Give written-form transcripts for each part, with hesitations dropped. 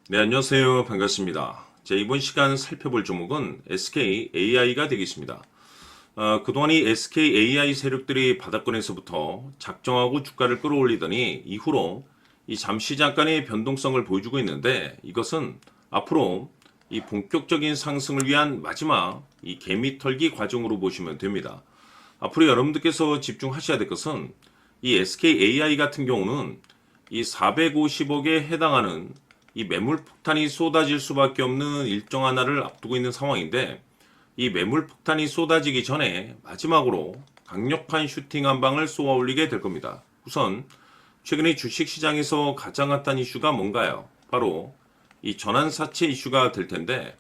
네, 안녕하세요. 반갑습니다. 이번 시간 살펴볼 종목은 SKAI가 되겠습니다. 그동안 이 SKAI 세력들이 바닥권에서부터 작정하고 주가를 끌어올리더니 이후로 이 잠시 잠깐의 변동성을 보여주고 있는데 이것은 앞으로 이 본격적인 상승을 위한 마지막 이 개미털기 과정으로 보시면 됩니다. 앞으로 여러분들께서 집중하셔야 될 것은 이 SKAI 같은 경우는 이 450억에 해당하는 이 매물 폭탄이 쏟아질 수밖에 없는 일정 하나를 앞두고 있는 상황인데 이 매물 폭탄이 쏟아지기 전에 마지막으로 강력한 슈팅 한 방을 쏘아 올리게 될 겁니다. 우선 최근에 주식시장에서 가장 핫한 이슈가 뭔가요? 바로 이 전환사채 이슈가 될 텐데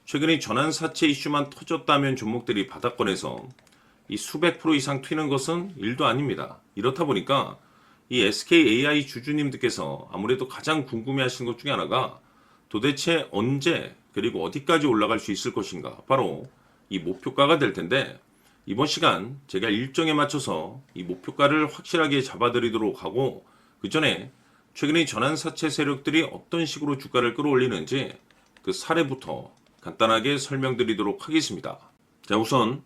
최근에 전환사채 이슈만 터졌다면 종목들이 바닥권에서 이 수백 프로 이상 튀는 것은 일도 아닙니다. 이렇다 보니까 이 SKAI 주주님들께서 아무래도 가장 궁금해 하시는 것 중에 하나가 도대체 언제 그리고 어디까지 올라갈 수 있을 것인가, 바로 이 목표가가 될 텐데 이번 시간 제가 일정에 맞춰서 이 목표가를 확실하게 잡아드리도록 하고 그 전에 최근에 전환사채 세력들이 어떤 식으로 주가를 끌어올리는지 그 사례부터 간단하게 설명드리도록 하겠습니다. 자, 우선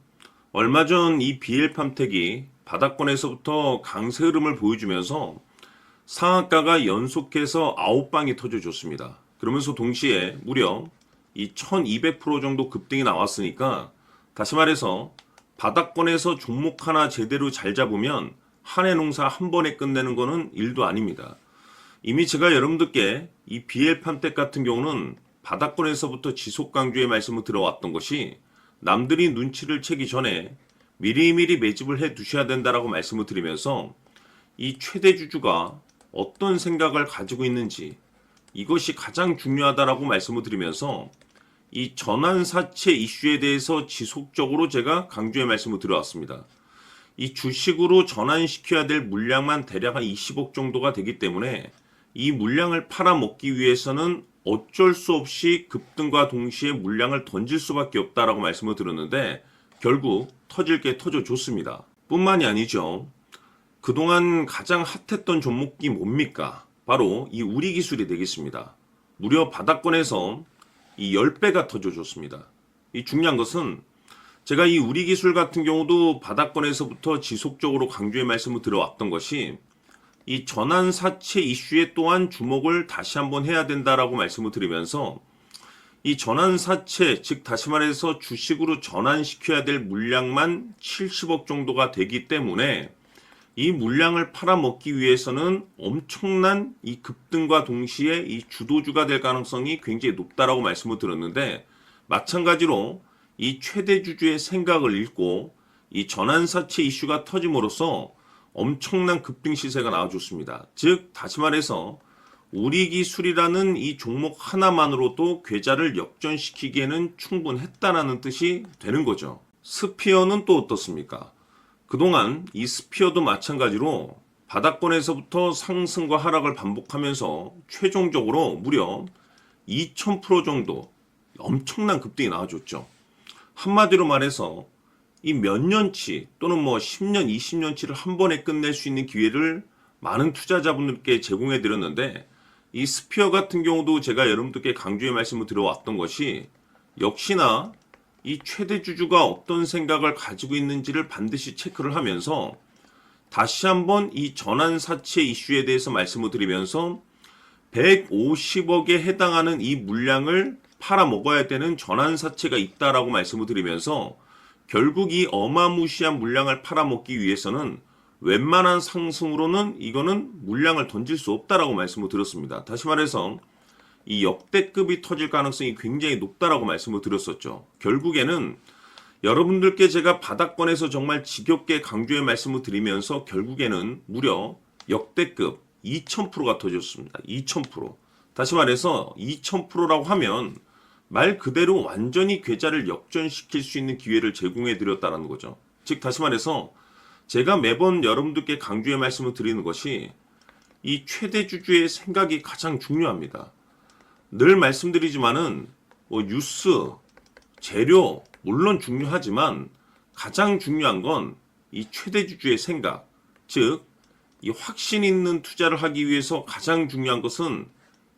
얼마 전 이 BL팜텍이 바닥권에서부터 강세 흐름을 보여주면서 상한가가 연속해서 9방이 터져줬습니다. 그러면서 동시에 무려 이 1200% 정도 급등이 나왔으니까 다시 말해서 바닥권에서 종목 하나 제대로 잘 잡으면 한 해 농사 한 번에 끝내는 거는 일도 아닙니다. 이미 제가 여러분들께 이 BL팜텍 같은 경우는 바닥권에서부터 지속 강조의 말씀을 들어왔던 것이 남들이 눈치를 채기 전에 미리미리 매집을 해 두셔야 된다라고 말씀을 드리면서 이 최대 주주가 어떤 생각을 가지고 있는지 이것이 가장 중요하다라고 말씀을 드리면서 이 전환사채 이슈에 대해서 지속적으로 제가 강조의 말씀을 드려왔습니다. 이 주식으로 전환시켜야 될 물량만 대략 한 20억 정도가 되기 때문에 이 물량을 팔아먹기 위해서는 어쩔 수 없이 급등과 동시에 물량을 던질 수밖에 없다라고 말씀을 드렸는데 결국 터질 게 터져줬습니다. 뿐만이 아니죠. 그동안 가장 핫했던 종목이 뭡니까? 바로 이 우리기술이 되겠습니다. 무려 바닥권에서 이 10배가 터져줬습니다. 이 중요한 것은 제가 이 우리기술 같은 경우도 바닥권에서부터 지속적으로 강조의 말씀을 들어왔던 것이 이 전환사채 이슈에 또한 주목을 다시 한번 해야 된다라고 말씀을 드리면서 이 전환사채, 즉 다시 말해서 주식으로 전환시켜야 될 물량만 70억 정도가 되기 때문에 이 물량을 팔아먹기 위해서는 엄청난 이 급등과 동시에 이 주도주가 될 가능성이 굉장히 높다라고 말씀을 드렸는데 마찬가지로 이 최대 주주의 생각을 읽고 이 전환사채 이슈가 터짐으로써 엄청난 급등 시세가 나와줬습니다. 즉 다시 말해서 우리기술이라는 이 종목 하나만으로도 계좌를 역전시키기에는 충분했다라는 뜻이 되는 거죠. 스피어는 또 어떻습니까? 그동안 이 스피어도 마찬가지로 바닥권에서부터 상승과 하락을 반복하면서 최종적으로 무려 2000% 정도 엄청난 급등이 나와줬죠. 한마디로 말해서 이 몇 년치 또는 뭐 10년, 20년치를 한 번에 끝낼 수 있는 기회를 많은 투자자분들께 제공해 드렸는데 이 스피어 같은 경우도 제가 여러분들께 강조의 말씀을 드려왔던 것이 역시나 이 최대 주주가 어떤 생각을 가지고 있는지를 반드시 체크를 하면서 다시 한번 이 전환사채 이슈에 대해서 말씀을 드리면서 150억에 해당하는 이 물량을 팔아먹어야 되는 전환사채가 있다라고 말씀을 드리면서 결국 이 어마무시한 물량을 팔아먹기 위해서는 웬만한 상승으로는 이거는 물량을 던질 수 없다라고 말씀을 드렸습니다. 다시 말해서 이 역대급이 터질 가능성이 굉장히 높다라고 말씀을 드렸었죠. 결국에는 여러분들께 제가 바닥권에서 정말 지겹게 강조의 말씀을 드리면서 결국에는 무려 역대급 2000%가 터졌습니다. 2000%. 다시 말해서 2000%라고 하면 말 그대로 완전히 계좌를 역전시킬 수 있는 기회를 제공해 드렸다는 거죠. 즉 다시 말해서 제가 매번 여러분들께 강조의 말씀을 드리는 것이 이 최대 주주의 생각이 가장 중요합니다. 늘 말씀드리지만은 뭐 뉴스, 재료 물론 중요하지만 가장 중요한 건 이 최대 주주의 생각, 즉 이 확신 있는 투자를 하기 위해서 가장 중요한 것은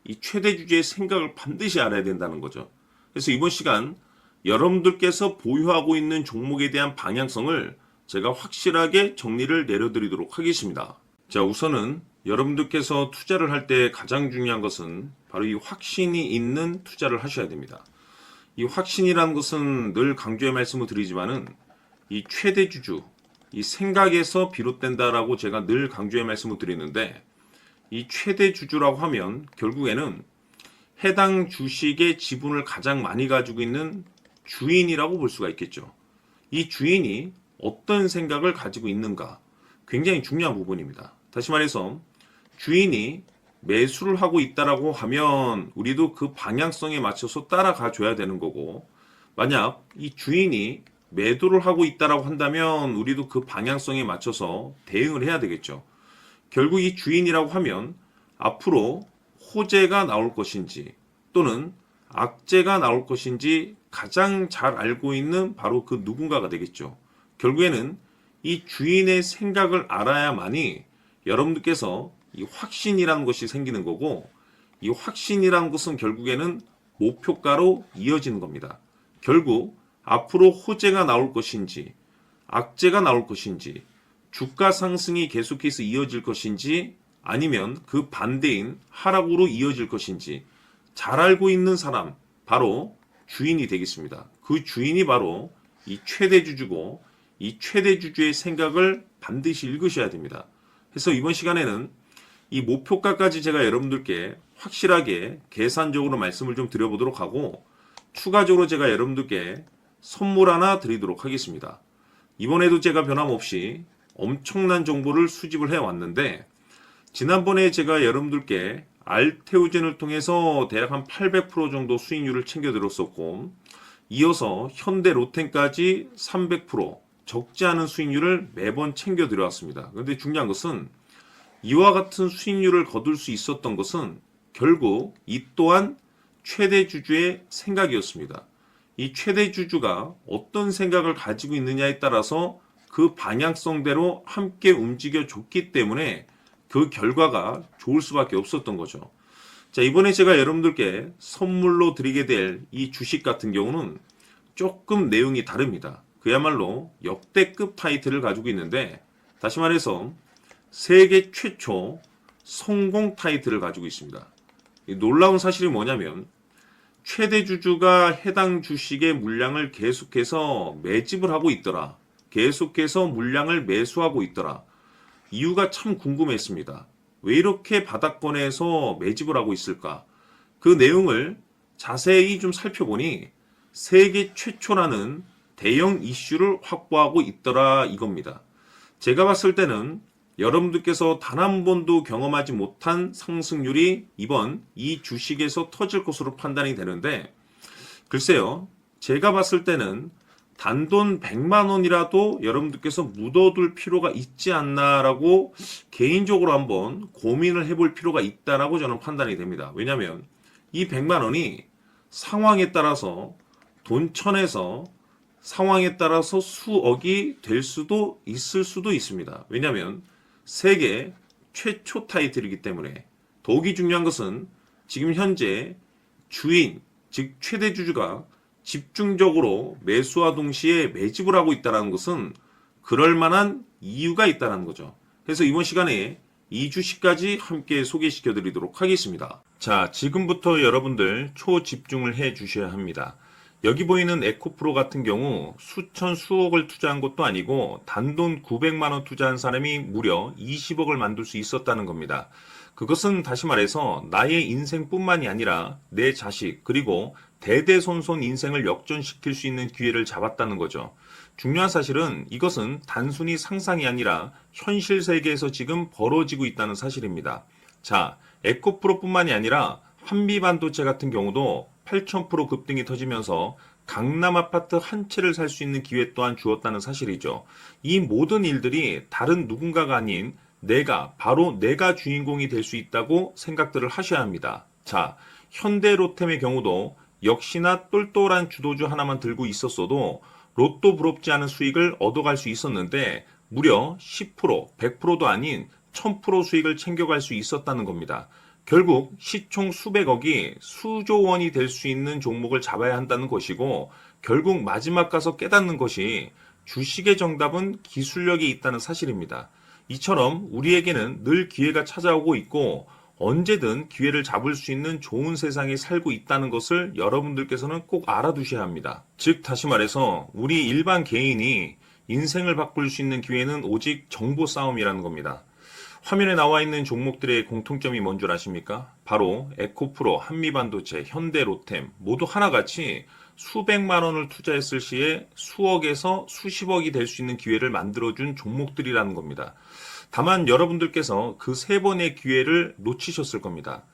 이 최대 주주의 생각을 반드시 알아야 된다는 거죠. 그래서 이번 시간 여러분들께서 보유하고 있는 종목에 대한 방향성을 제가 확실하게 정리를 내려드리도록 하겠습니다. 자, 우선은 여러분들께서 투자를 할 때 가장 중요한 것은 바로 이 확신이 있는 투자를 하셔야 됩니다. 이 확신이라는 것은 늘 강조의 말씀을 드리지만은 이 최대 주주, 이 생각에서 비롯된다라고 제가 늘 강조의 말씀을 드리는데, 이 최대 주주라고 하면 결국에는 해당 주식의 지분을 가장 많이 가지고 있는 주인이라고 볼 수가 있겠죠. 이 주인이 어떤 생각을 가지고 있는가, 굉장히 중요한 부분입니다. 다시 말해서 주인이 매수를 하고 있다라고 하면 우리도 그 방향성에 맞춰서 따라가 줘야 되는 거고, 만약 이 주인이 매도를 하고 있다라고 한다면 우리도 그 방향성에 맞춰서 대응을 해야 되겠죠. 결국 이 주인이라고 하면 앞으로 호재가 나올 것인지 또는 악재가 나올 것인지 가장 잘 알고 있는 바로 그 누군가가 되겠죠. 결국에는 이 주인의 생각을 알아야만이 여러분들께서 이 확신이라는 것이 생기는 거고, 이 확신이라는 것은 결국에는 목표가로 이어지는 겁니다. 결국 앞으로 호재가 나올 것인지 악재가 나올 것인지 주가 상승이 계속해서 이어질 것인지 아니면 그 반대인 하락으로 이어질 것인지 잘 알고 있는 사람, 바로 주인이 되겠습니다. 그 주인이 바로 이 최대 주주고, 이 최대 주주의 생각을 반드시 읽으셔야 됩니다. 그래서 이번 시간에는 이 목표가까지 제가 여러분들께 확실하게 계산적으로 말씀을 좀 드려보도록 하고, 추가적으로 제가 여러분들께 선물 하나 드리도록 하겠습니다. 이번에도 제가 변함없이 엄청난 정보를 수집을 해왔는데, 지난번에 제가 여러분들께 알테오젠을 통해서 대략 한 800% 정도 수익률을 챙겨드렸었고, 이어서 현대 로템까지 300% 적지 않은 수익률을 매번 챙겨드려왔습니다. 그런데 중요한 것은 이와 같은 수익률을 거둘 수 있었던 것은 결국 이 또한 최대 주주의 생각이었습니다. 이 최대 주주가 어떤 생각을 가지고 있느냐에 따라서 그 방향성대로 함께 움직여 줬기 때문에 그 결과가 좋을 수밖에 없었던 거죠. 자, 이번에 제가 여러분들께 선물로 드리게 될 이 주식 같은 경우는 조금 내용이 다릅니다. 그야말로 역대급 타이틀을 가지고 있는데, 다시 말해서 세계 최초 성공 타이틀을 가지고 있습니다. 이 놀라운 사실이 뭐냐면 최대 주주가 해당 주식의 물량을 계속해서 매집을 하고 있더라. 계속해서 물량을 매수하고 있더라. 이유가 참 궁금했습니다. 왜 이렇게 바닥권에서 매집을 하고 있을까? 그 내용을 자세히 좀 살펴보니 세계 최초라는 대형 이슈를 확보하고 있더라 이겁니다. 제가 봤을 때는 여러분들께서 단 한 번도 경험하지 못한 상승률이 이번 이 주식에서 터질 것으로 판단이 되는데, 글쎄요, 제가 봤을 때는 단돈 100만 원이라도 여러분들께서 묻어둘 필요가 있지 않나라고 개인적으로 한번 고민을 해볼 필요가 있다라고 저는 판단이 됩니다. 왜냐하면 이 100만 원이 상황에 따라서 돈천에서 상황에 따라서 수억이 될 수도 있을 수도 있습니다. 왜냐하면 세계 최초 타이틀이기 때문에. 더욱이 중요한 것은 지금 현재 주인, 즉 최대 주주가 집중적으로 매수와 동시에 매집을 하고 있다는 것은 그럴 만한 이유가 있다는 거죠. 그래서 이번 시간에 이 주식까지 함께 소개시켜 드리도록 하겠습니다. 자, 지금부터 여러분들 초집중을 해 주셔야 합니다. 여기 보이는 에코프로 같은 경우 수천 수억을 투자한 것도 아니고 단돈 900만 원 투자한 사람이 무려 20억을 만들 수 있었다는 겁니다. 그것은 다시 말해서 나의 인생뿐만이 아니라 내 자식 그리고 대대손손 인생을 역전시킬 수 있는 기회를 잡았다는 거죠. 중요한 사실은 이것은 단순히 상상이 아니라 현실 세계에서 지금 벌어지고 있다는 사실입니다. 자, 에코프로뿐만이 아니라 한미반도체 같은 경우도 8,000% 급등이 터지면서 강남 아파트 한 채를 살 수 있는 기회 또한 주었다는 사실이죠. 이 모든 일들이 다른 누군가가 아닌 바로 내가 주인공이 될 수 있다고 생각들을 하셔야 합니다. 자, 현대로템의 경우도 역시나 똘똘한 주도주 하나만 들고 있었어도 로또 부럽지 않은 수익을 얻어갈 수 있었는데 무려 10%, 100%도 아닌 1000% 수익을 챙겨갈 수 있었다는 겁니다. 결국 시총 수백억이 수조 원이 될 수 있는 종목을 잡아야 한다는 것이고, 결국 마지막 가서 깨닫는 것이 주식의 정답은 기술력이 있다는 사실입니다. 이처럼 우리에게는 늘 기회가 찾아오고 있고 언제든 기회를 잡을 수 있는 좋은 세상에 살고 있다는 것을 여러분들께서는 꼭 알아두셔야 합니다. 즉 다시 말해서 우리 일반 개인이 인생을 바꿀 수 있는 기회는 오직 정보 싸움이라는 겁니다. 화면에 나와 있는 종목들의 공통점이 뭔 줄 아십니까? 바로 에코프로, 한미반도체, 현대로템 모두 하나같이 수백만 원을 투자했을 시에 수억에서 수십억이 될 수 있는 기회를 만들어준 종목들이라는 겁니다. 다만 여러분들께서 그 세 번의 기회를 놓치셨을 겁니다.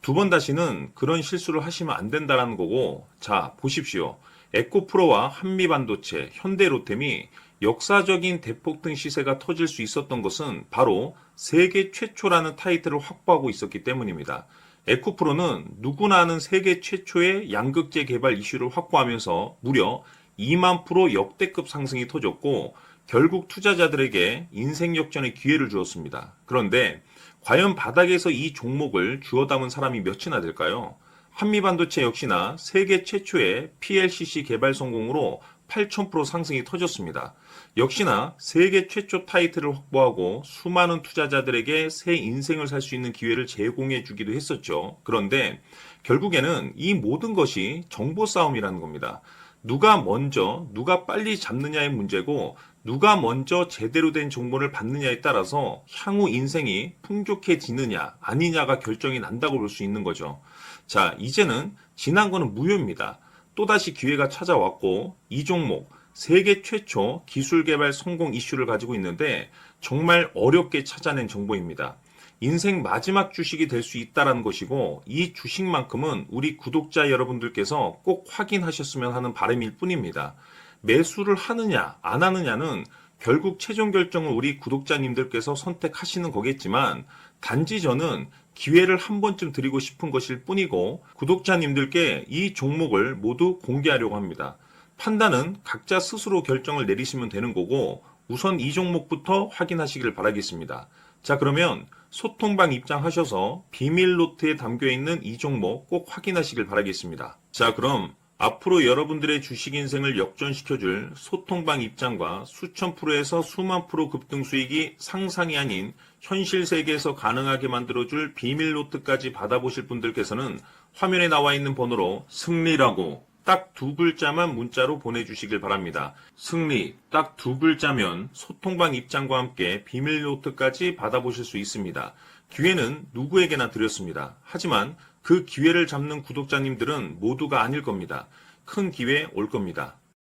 두 번 다시는 그런 실수를 하시면 안 된다는 거고, 자 보십시오. 에코프로와 한미반도체, 현대로템이 역사적인 대폭등 시세가 터질 수 있었던 것은 바로 세계 최초라는 타이틀을 확보하고 있었기 때문입니다. 에코프로는 누구나 아는 세계 최초의 양극재 개발 이슈를 확보하면서 무려 2만 프로 역대급 상승이 터졌고 결국 투자자들에게 인생 역전의 기회를 주었습니다. 그런데 과연 바닥에서 이 종목을 주워 담은 사람이 몇이나 될까요? 한미반도체 역시나 세계 최초의 PLCC 개발 성공으로 8,000% 상승이 터졌습니다. 역시나 세계 최초 타이틀을 확보하고 수많은 투자자들에게 새 인생을 살 수 있는 기회를 제공해 주기도 했었죠. 그런데 결국에는 이 모든 것이 정보 싸움이라는 겁니다. 누가 먼저, 누가 빨리 잡느냐의 문제고 누가 먼저 제대로 된 정보를 받느냐에 따라서 향후 인생이 풍족해지느냐 아니냐가 결정이 난다고 볼 수 있는 거죠. 자, 이제는 지난 거는 무효입니다. 또다시 기회가 찾아왔고 이 종목 세계 최초 기술 개발 성공 이슈를 가지고 있는데 정말 어렵게 찾아낸 정보입니다. 인생 마지막 주식이 될 수 있다는 것이고 이 주식만큼은 우리 구독자 여러분들께서 꼭 확인하셨으면 하는 바람일 뿐입니다. 매수를 하느냐 안 하느냐는 결국 최종 결정을 우리 구독자님들께서 선택하시는 거겠지만 단지 저는 기회를 한 번쯤 드리고 싶은 것일 뿐이고 구독자님들께 이 종목을 모두 공개하려고 합니다. 판단은 각자 스스로 결정을 내리시면 되는 거고 우선 이 종목부터 확인하시길 바라겠습니다. 자, 그러면 소통방 입장하셔서 비밀 노트에 담겨있는 이 종목 꼭 확인하시길 바라겠습니다. 자, 그럼 앞으로 여러분들의 주식 인생을 역전시켜줄 소통방 입장과 수천 프로에서 수만 프로 급등 수익이 상상이 아닌 현실 세계에서 가능하게 만들어줄 비밀 노트까지 받아보실 분들께서는 화면에 나와 있는 번호로 승리라고 딱 두 글자만 문자로 보내주시길 바랍니다. 승리 딱 두 글자면 소통방 입장과 함께 비밀 노트까지 받아보실 수 있습니다. 기회는 누구에게나 드렸습니다. 하지만 그 기회를 잡는 구독자님들은 모두가 아닐 겁니다. 큰 기회 올 겁니다.